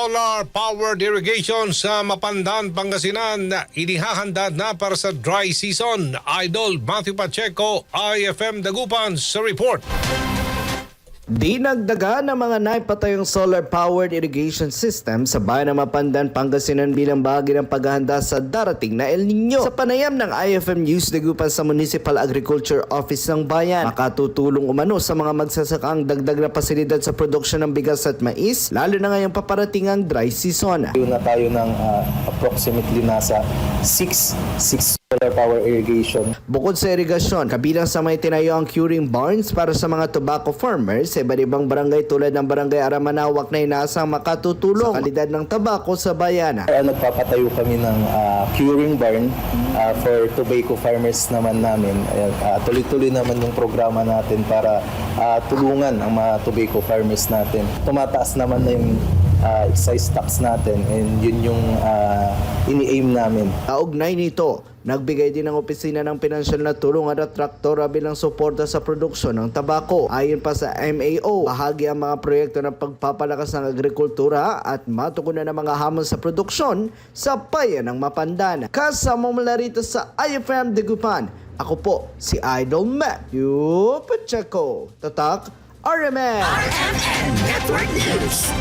solar-powered irrigation sa Mapandan, Pangasinan inihahanda na para sa dry season. Idol Matthew Pacheco, IFM Dagupan sa report. Dinagdagan ng mga naipatayong solar-powered irrigation system sa bayan ng Mapandan, Pangasinan bilang bahagi ng paghahanda sa darating na El Nino. Sa panayam ng IFM News Dagupan sa Municipal Agriculture Office ng bayan, makatutulong umano sa mga magsasaka ang dagdag na pasilidad sa produksyon ng bigas at mais, lalo na ngayong paparating ang dry season. Na tayo ng approximately nasa 6 solar power irrigation. Bukod sa irigasyon, kabilang sa may tinayo ang curing barns para sa mga tobacco farmers sa iba't ibang barangay tulad ng Barangay Aramanawak na inaasang makatutulong sa kalidad ng tabako sa bayan. Nagpapatayo kami ng curing barn for tobacco farmers naman namin. Tuloy-tuloy naman yung programa natin para tulungan ang mga tobacco farmers natin. Tumataas naman na yung excise tax natin and yun yung ini-aim namin. Kaugnay nito, nagbigay din ng opisina ng pinansyal na tulong at traktora bilang suporta sa produksyon ng tabako. Ayon pa sa MAO, bahagi ang mga proyekto ng pagpapalakas ng agrikultura at matugunan ng mga hamon sa produksyon sa bayan ng Mapandan. Kasama mula rito sa IFM Dagupan, ako po si Idol Matthew Pacheco. Tatak RMN Network News.